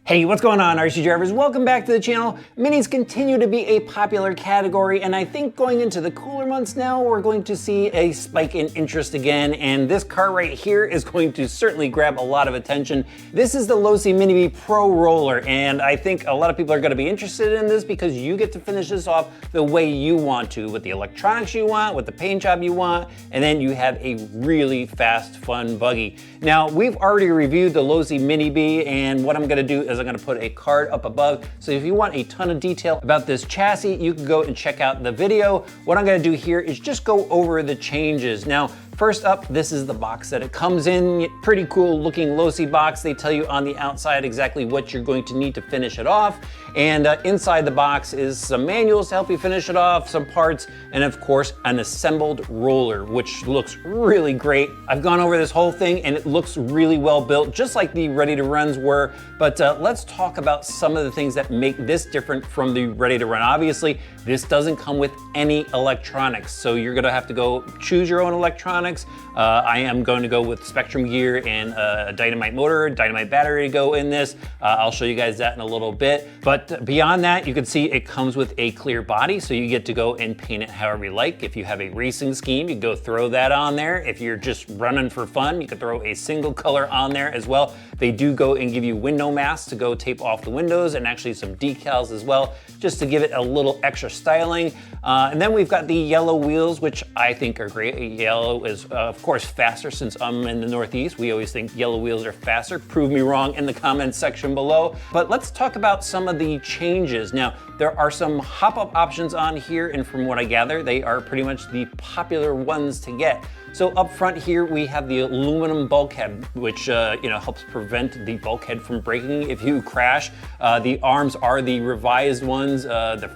Hey, what's going on, RC drivers? Welcome back to the channel. Minis continue to be a popular category, and I think going into the cooler months now, we're going to see a spike in interest again, and this car right here is going to certainly grab a lot of attention. This is the Losi Mini B Pro Roller, and I think a lot of people are gonna be interested in this because you get to finish this off the way you want to, with the electronics you want, with the paint job you want, and then you have a really fast, fun buggy. Now, we've already reviewed the Losi Mini B, and what I'm gonna do is I'm gonna put a card up above. So if you want a ton of detail about this chassis, you can go and check out the video. What I'm gonna do here is just go over the changes. Now, first up, this is the box that it comes in. Pretty cool looking Losi box. They tell you on the outside exactly what you're going to need to finish it off. And inside the box is some manuals to help you finish it off, some parts, and of course, an assembled roller, which looks really great. I've gone over this whole thing and it looks really well built, just like the Ready to Runs were. But let's talk about some of the things that make this different from the Ready to Run. Obviously, this doesn't come with any electronics, so you're gonna have to go choose your own electronics. I am going to go with Spectrum gear and a Dynamite motor, Dynamite battery to go in this. I'll show you guys that in a little bit. But beyond that, you can see it comes with a clear body, so you get to go and paint it however you like. If you have a racing scheme, you can go throw that on there. If you're just running for fun, you can throw a single color on there as well. They do go and give you window masks to go tape off the windows, and actually some decals as well, just to give it a little extra styling. And then we've got the yellow wheels, which I think are great. Yellow is, of course, faster. Since I'm in the Northeast, we always think yellow wheels are faster. Prove me wrong in the comments section below. But let's talk about some of the changes. Now, there are some hop-up options on here, and from what I gather, they are pretty much the popular ones to get. So up front here, we have the aluminum bulkhead, which helps prevent the bulkhead from breaking if you crash. The arms are the revised ones. The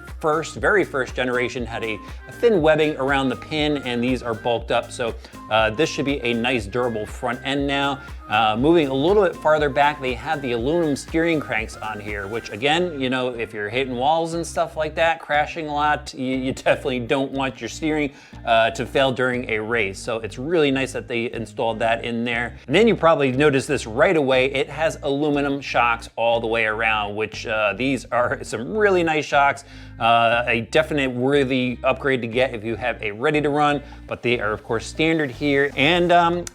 very first generation had a thin webbing around the pin, and these are bulked up. So this should be a nice durable front end now. Moving a little bit farther back, they have the aluminum steering cranks on here, which again, if you're hitting walls and stuff like that, crashing a lot, you definitely don't want your steering to fail during a race. So it's really nice that they installed that in there. And then you probably noticed this right away. It has aluminum shocks all the way around, which these are some really nice shocks. A definite worthy upgrade to get if you have a Ready to Run, but they are of course standard here. And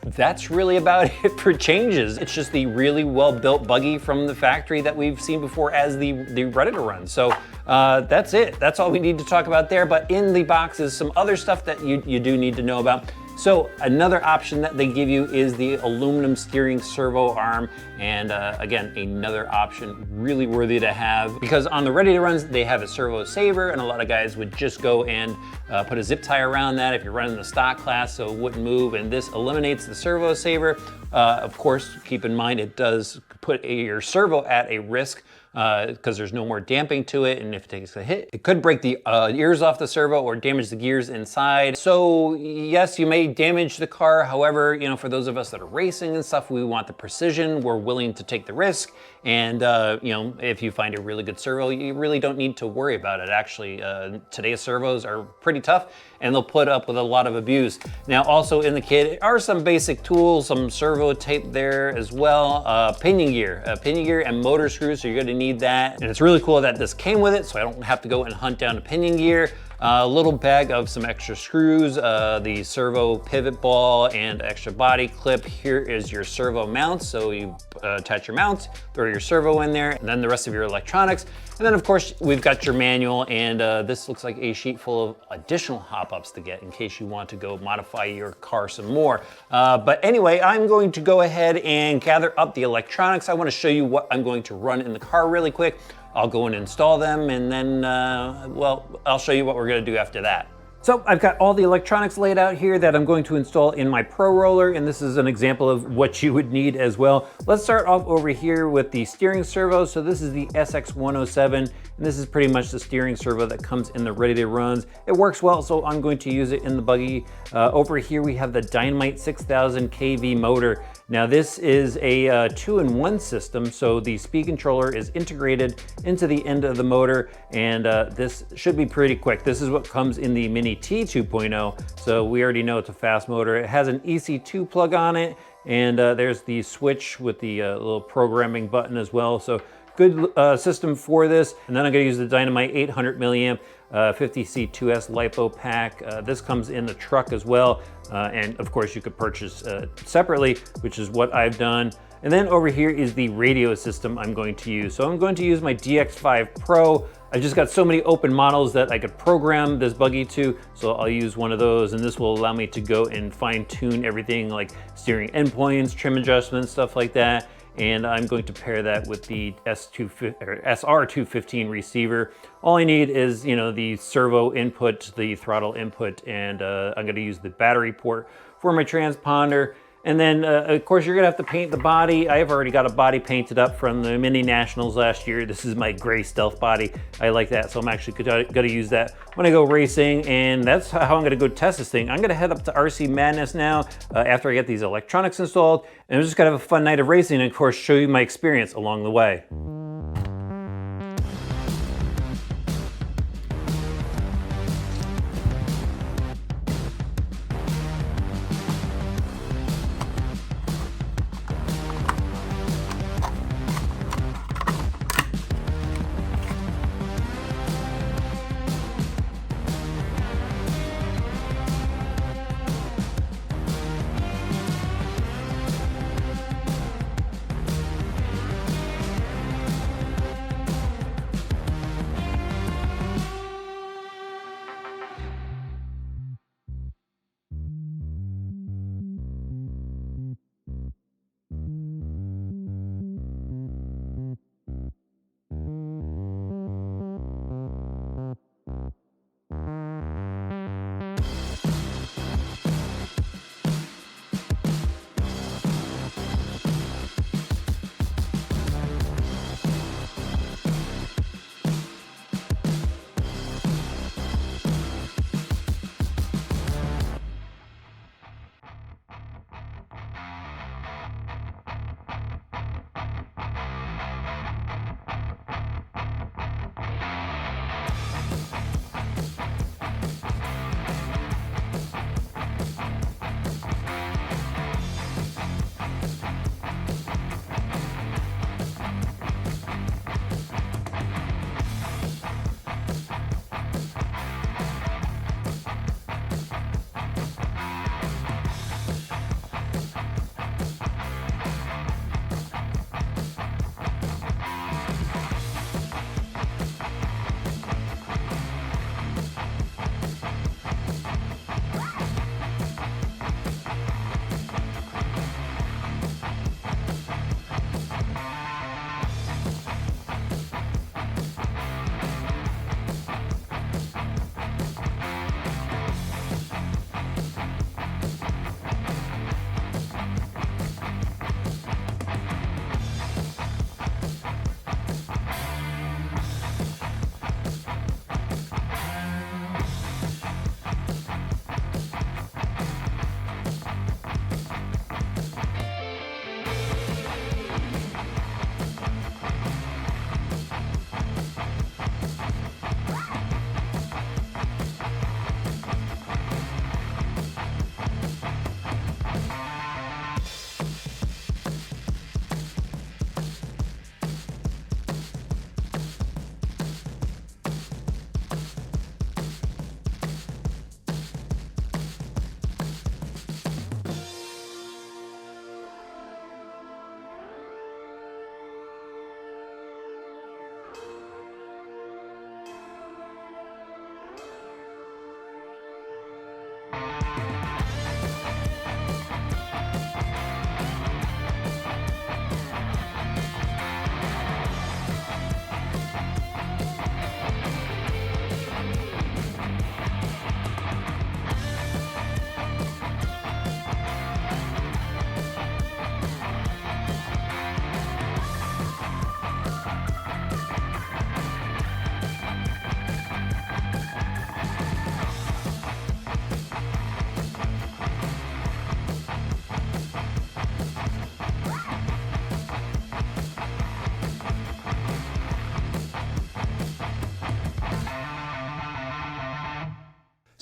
that's really about it for changes. It's just the really well-built buggy from the factory that we've seen before as the Ready to Run. So that's it. That's all we need to talk about there. But in the box is some other stuff that you do need to know about. So another option that they give you is the aluminum steering servo arm. And again, another option really worthy to have, because on the Ready to Runs, they have a servo saver, and a lot of guys would just go and put a zip tie around that if you're running the stock class so it wouldn't move, and this eliminates the servo saver. Of course, keep in mind it does put your servo at a risk because there's no more damping to it, and if it takes a hit, it could break the ears off the servo or damage the gears inside. So yes, you may damage the car. However, for those of us that are racing and stuff, we want the precision. We're willing to take the risk. And if you find a really good servo, you really don't need to worry about it. Actually, today's servos are pretty tough, and they'll put up with a lot of abuse. Now, also in the kit are some basic tools, some servo tape there as well, pinion gear and motor screws, so you're gonna need that. And it's really cool that this came with it, so I don't have to go and hunt down a pinion gear. A little bag of some extra screws, the servo pivot ball and extra body clip. Here is your servo mount, so you attach your mount, throw your servo in there, and then the rest of your electronics. And then of course, we've got your manual, and this looks like a sheet full of additional hop-ups to get in case you want to go modify your car some more. But anyway, I'm going to go ahead and gather up the electronics. I want to show you what I'm going to run in the car really quick. I'll go and install them, and then, I'll show you what we're gonna do after that. So I've got all the electronics laid out here that I'm going to install in my Pro Roller, and this is an example of what you would need as well. Let's start off over here with the steering servo. So this is the SX107, and this is pretty much the steering servo that comes in the Ready to Runs. It works well, so I'm going to use it in the buggy. Over here we have the Dynamite 6000 kV motor. Now this is a 2-in-1 system, so the speed controller is integrated into the end of the motor, and this should be pretty quick. This is what comes in the Mini T 2.0, so we already know it's a fast motor. It has an EC2 plug on it, and there's the switch with the little programming button as well. So good system for this. And then I'm gonna use the Dynamite 800 milliamp 50C2S LiPo pack. This comes in the truck as well. And of course you could purchase separately, which is what I've done. And then over here is the radio system I'm going to use. So I'm going to use my DX5 Pro. I've just got so many open models that I could program this Buggy to, so I'll use one of those, and this will allow me to go and fine tune everything like steering endpoints, trim adjustments, stuff like that. And I'm going to pair that with the SR215 receiver. All I need is, the servo input, the throttle input, and I'm gonna use the battery port for my transponder. And then, of course, you're gonna have to paint the body. I've already got a body painted up from the Mini Nationals last year. This is my gray stealth body. I like that, so I'm actually gonna use that when I go racing, and that's how I'm gonna go test this thing. I'm gonna head up to RC Madness now after I get these electronics installed, and I'm just gonna have a fun night of racing and, of course, show you my experience along the way.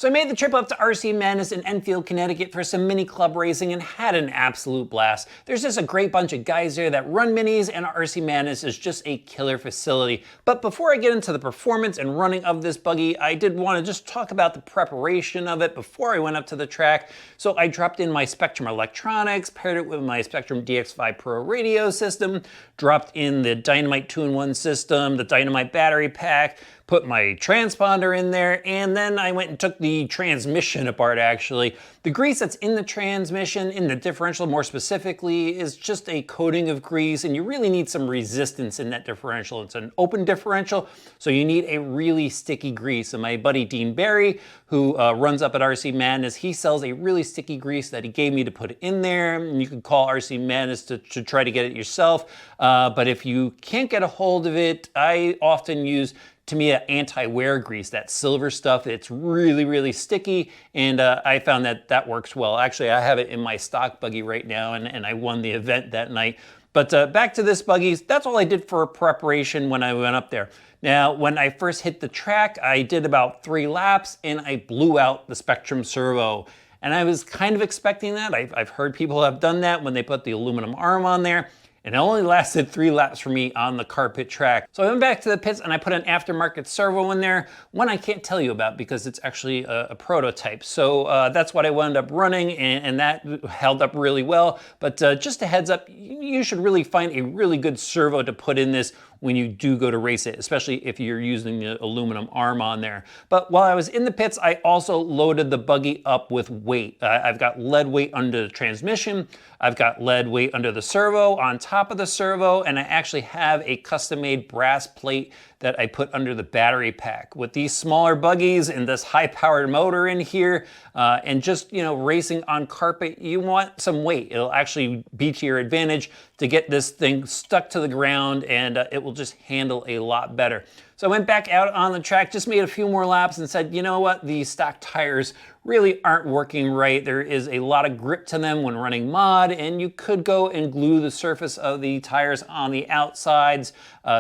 So I made the trip up to RC Madness in Enfield, Connecticut for some mini club racing and had an absolute blast. There's just a great bunch of guys there that run minis, and RC Madness is just a killer facility. But before I get into the performance and running of this buggy, I did want to just talk about the preparation of it before I went up to the track. So I dropped in my Spectrum electronics, paired it with my Spectrum DX5 Pro radio system, dropped in the Dynamite 2-in-1 system, the Dynamite battery pack, put my transponder in there, and then I went and took the transmission apart actually. The grease that's in the transmission, in the differential more specifically, is just a coating of grease, and you really need some resistance in that differential. It's an open differential, so you need a really sticky grease. And my buddy Dean Barry, who runs up at RC Madness, he sells a really sticky grease that he gave me to put in there, and you can call RC Madness to try to get it yourself. But if you can't get a hold of it, I often use Tamiya anti-wear grease, that silver stuff. It's really, really sticky, and I found that that works well. Actually, I have it in my stock buggy right now, and I won the event that night. But back to this buggy, that's all I did for preparation when I went up there. Now, when I first hit the track, I did about 3 laps, and I blew out the Spectrum Servo. And I was kind of expecting that. I've heard people have done that when they put the aluminum arm on there. And it only lasted 3 laps for me on the carpet track. So I went back to the pits and I put an aftermarket servo in there, one I can't tell you about because it's actually a prototype. So that's what I wound up running, and that held up really well. But just a heads up, you should really find a really good servo to put in this when you do go to race it, especially if you're using the aluminum arm on there. But while I was in the pits, I also loaded the buggy up with weight. I've got lead weight under the transmission, I've got lead weight under the servo, on top of the servo, and I actually have a custom-made brass plate that I put under the battery pack. With these smaller buggies and this high-powered motor in here, and just, you know, racing on carpet, you want some weight. It'll actually be to your advantage to get this thing stuck to the ground, and it will just handle a lot better. So I went back out on the track, just made a few more laps and said, you know what, the stock tires really aren't working right. There is a lot of grip to them when running mod, and you could go and glue the surface of the tires on the outsides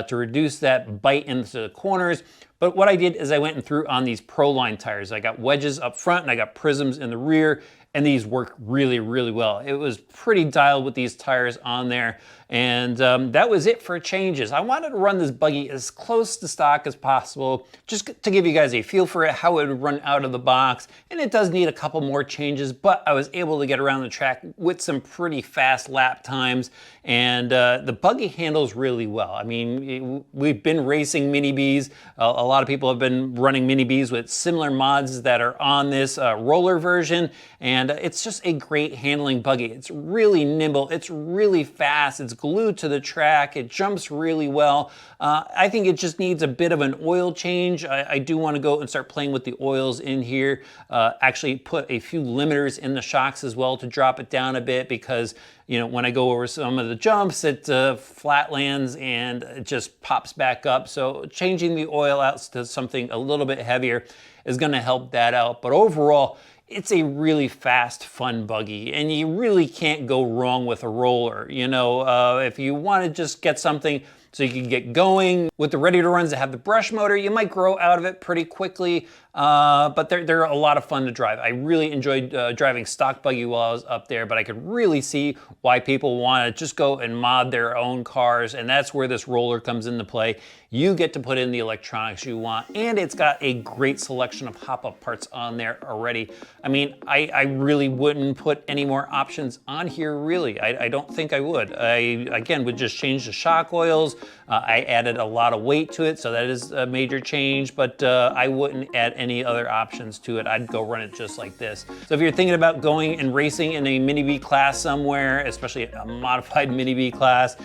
to reduce that bite into the corners. But what I did is I went and threw on these Proline tires. I got wedges up front and I got prisms in the rear, and these work really, really well. It was pretty dialed with these tires on there. And that was it for changes. I wanted to run this buggy as close to stock as possible, just to give you guys a feel for it, how it would run out of the box. And it does need a couple more changes, but I was able to get around the track with some pretty fast lap times. And the buggy handles really well. I mean, we've been racing Mini Bs. A lot of people have been running Mini Bs with similar mods that are on this roller version. And it's just a great handling buggy. It's really nimble, it's really fast, it's glued to the track, it jumps really well. I think it just needs a bit of an oil change. I do want to go and start playing with the oils in here. Actually put a few limiters in the shocks as well to drop it down a bit, because you know, when I go over some of the jumps, it flat lands and it just pops back up. So changing the oil out to something a little bit heavier is going to help that out. But overall, it's a really fast, fun buggy, and you really can't go wrong with a roller. You know, if you want to just get something so you can get going with the ready to runs that have the brush motor, you might grow out of it pretty quickly, but they're a lot of fun to drive. I really enjoyed driving stock buggy while I was up there, but I could really see why people want to just go and mod their own cars, and that's where this roller comes into play. You get to put in the electronics you want, and it's got a great selection of hop-up parts on there already. I mean, I really wouldn't put any more options on here, really. I don't think I would. I, again, would just change the shock oils. I added a lot of weight to it, so that is a major change, but I wouldn't add any other options to it. I'd go run it just like this. So if you're thinking about going and racing in a Mini B class somewhere, especially a modified Mini B class,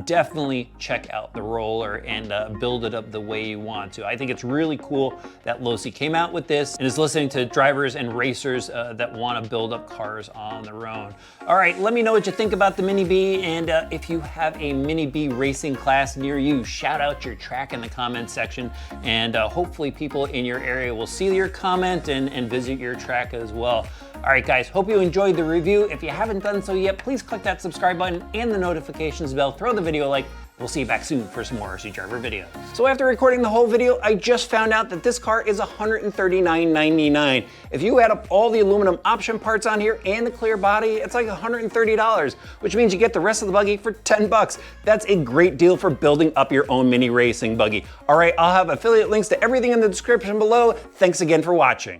definitely check out the roller and build it up the way you want to. I think it's really cool that Losi came out with this and is listening to drivers and racers that want to build up cars on their own. All right, let me know what you think about the Mini B, and if you have a Mini B racing class near you, shout out your track in the comment section, and hopefully people in your area will see your comment and visit your track as well. All right, guys, hope you enjoyed the review. If you haven't done so yet, please click that subscribe button and the notifications bell. Throw the video a like, We'll see you back soon for some more RC Driver videos. So after recording the whole video, I just found out that this car is $139.99. If you add up all the aluminum option parts on here and the clear body, it's like $130, which means you get the rest of the buggy for 10 bucks. That's a great deal for building up your own mini racing buggy. All right, I'll have affiliate links to everything in the description below. Thanks again for watching.